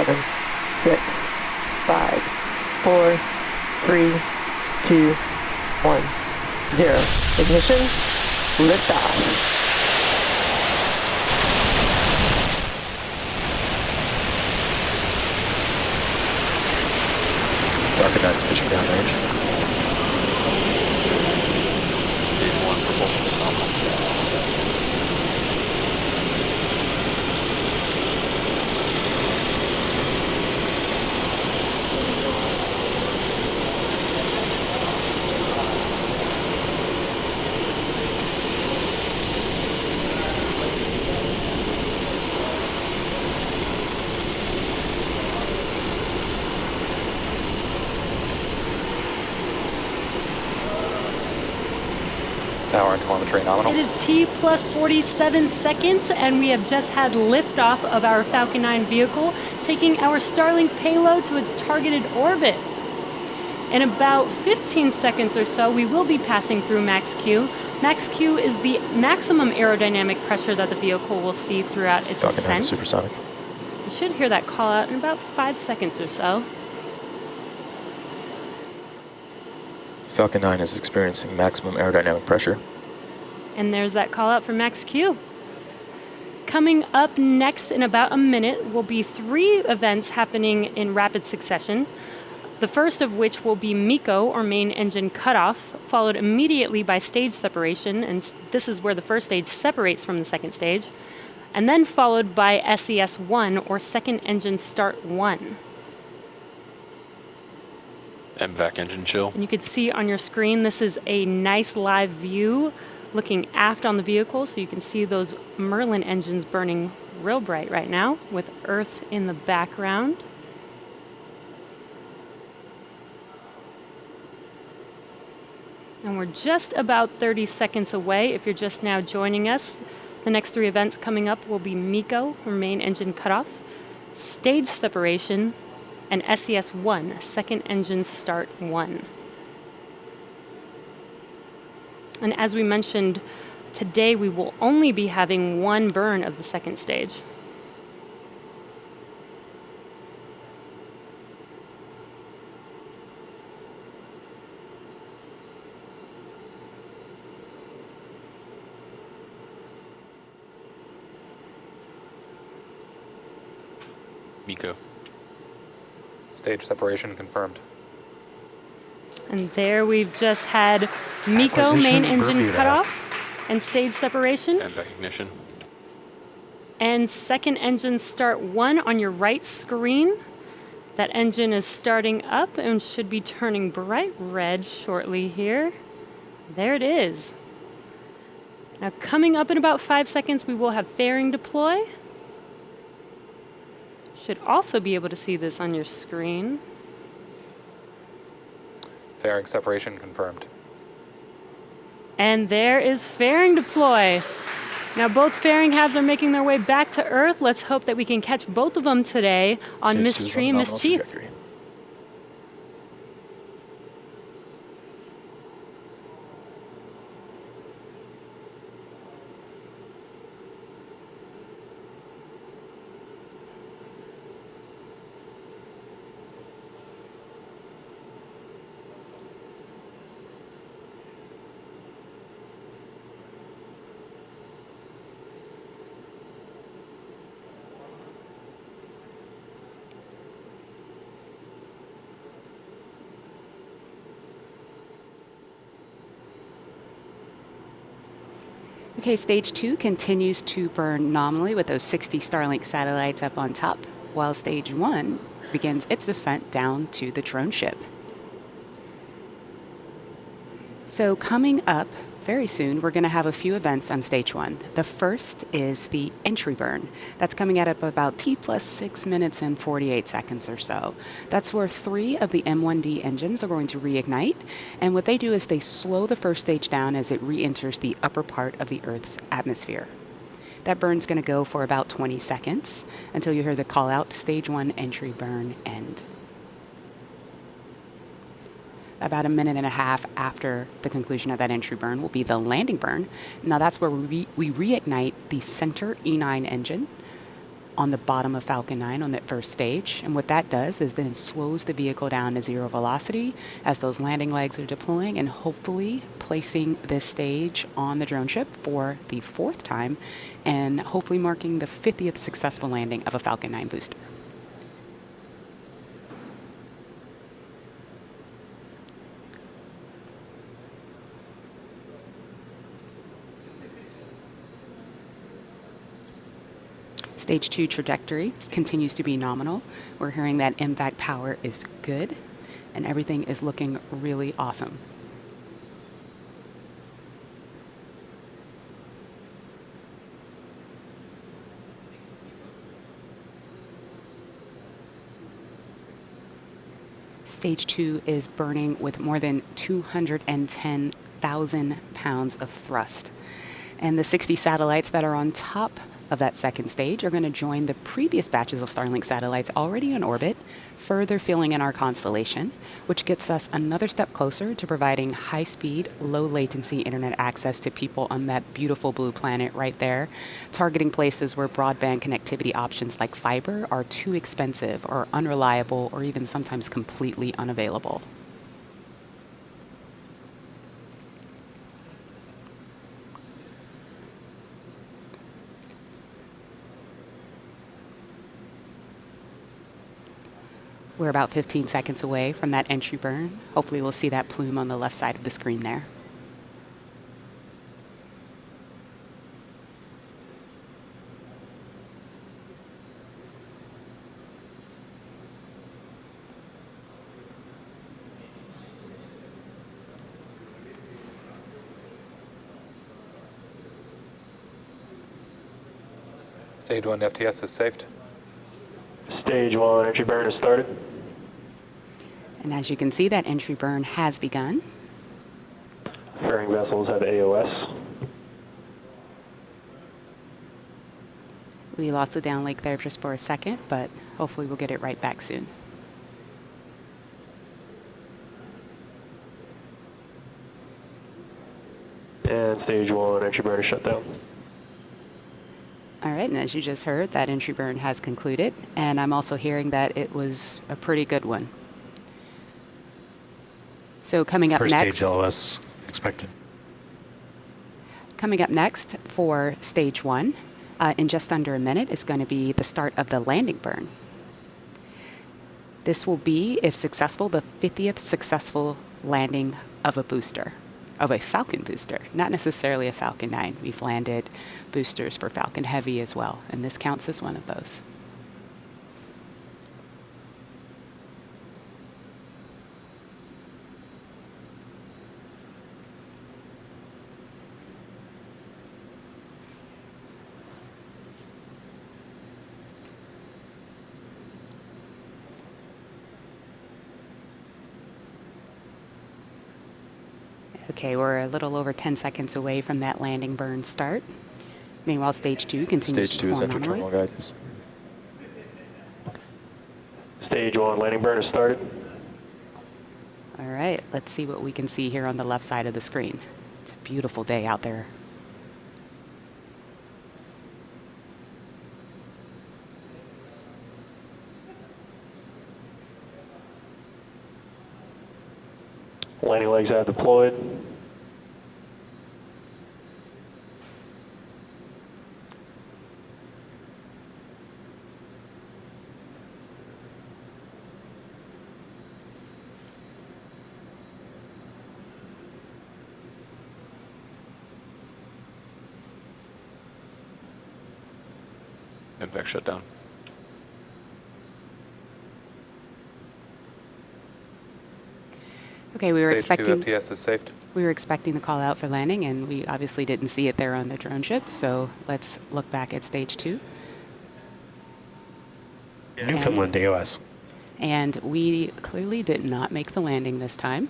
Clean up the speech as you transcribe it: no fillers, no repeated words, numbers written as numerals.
7, 6, 5, 4, 3, 2, 1, 0. Ignition, liftoff. Rocket 9's pitching downrange. Stage 1 propulsion nominal. Power and telemetry nominal. It is T plus 47 seconds, and we have just had liftoff of our Falcon 9 vehicle, taking our Starlink payload to its targeted orbit. In about 15 seconds or so, we will be passing through max Q. Max Q is the maximum aerodynamic pressure that the vehicle will see throughout its Falcon 9 ascent. supersonic. You should hear that call out in about 5 seconds or so. Falcon 9 is experiencing maximum aerodynamic pressure. And there's that call out for max Q. Coming up next in about a minute will be 3 events happening in rapid succession. The first of which will be MECO, or main engine cutoff, followed immediately by stage separation, and this is where the first stage separates from the second stage, and then followed by SES-1, or second engine start 1. MVAC engine chill. And you can see on your screen, this is a nice live view looking aft on the vehicle, so you can see those Merlin engines burning real bright right now with Earth in the background. And we're just about 30 seconds away. If you're just now joining us, the next 3 events coming up will be MECO, or main engine cutoff, stage separation, and SES-1, second engine start 1. And as we mentioned, today we will only be having 1 burn of the second stage. MECO. Stage separation confirmed. And there we've just had MECO, Acquisition main engine Bermuda. cutoff, and stage separation. MVAC ignition. And second engine start 1 on your right screen. That engine is starting up and should be turning bright red shortly here. There it is. Now coming up in about 5 seconds, we will have fairing deploy. Should also be able to see this on your screen. Fairing separation confirmed. And there is fairing deploy. Now both fairing halves are making their way back to Earth. Let's hope that we can catch both of them today on Stage 2 is Mystery on and nominal Mischief. trajectory. Okay, stage 2 continues to burn nominally with those 60 Starlink satellites up on top, while stage 1 begins its descent down to the drone ship. So coming up very soon, we're going to have a few events on stage 1. The first is the entry burn. That's coming at about T plus 6 minutes and 48 seconds or so. That's where 3 of the M1D engines are going to reignite. And what they do is they slow the first stage down as it re-enters the upper part of the Earth's atmosphere. That burn's going to go for about 20 seconds until you hear the call out, stage 1 entry burn end. About a minute and a half after the conclusion of that entry burn will be the landing burn. Now that's where we reignite the center E9 engine. on the bottom of Falcon 9 on that first stage. And what that does is then slows the vehicle down to zero velocity as those landing legs are deploying and hopefully placing this stage on the drone ship for the 4th time and hopefully marking the 50th successful landing of a Falcon 9 booster. Stage 2 trajectory continues to be nominal. We're hearing that impact power is good, and everything is looking really awesome. Stage 2 is burning with more than 210,000 pounds of thrust. And the 60 satellites that are on top of that second stage are going to join the previous batches of Starlink satellites already in orbit, further filling in our constellation, which gets us another step closer to providing high-speed, low-latency internet access to people on that beautiful blue planet right there, targeting places where broadband connectivity options like fiber are too expensive or unreliable or even sometimes completely unavailable. We're about 15 seconds away from that entry burn. Hopefully we'll see that plume on the left side of the screen there. Stage 1 FTS is saved. Stage 1 entry burn has started. And as you can see, that entry burn has begun. Fairing vessels have AOS. We lost the downlink there just for a second, but hopefully we'll get it right back soon. And stage 1 entry burn is shut down. All right, and as you just heard, that entry burn has concluded, and I'm also hearing that it was a pretty good one. So coming up First next, stage LOS expected. Coming up next for stage 1, in just under a minute, is going to be the start of the landing burn. This will be, if successful, the 50th successful landing of a booster, of a Falcon booster, not necessarily a Falcon 9. We've landed boosters for Falcon Heavy as well, and this counts as one of those. Okay, we're a little over 10 seconds away from that landing burn start. Meanwhile, stage 2 continues Stage to 2 is perform after normally. terminal guidance. Stage 1 landing burn has started. All right, let's see what we can see here on the left side of the screen. It's a beautiful day out there. Landing legs have deployed. Impact shutdown. Okay, we were Stage 2 expecting FTS is saved. we were expecting the call out for landing, and we obviously didn't see it there on the drone ship. So let's look back at stage 2. Newfoundland AOS. And we clearly did not make the landing this time.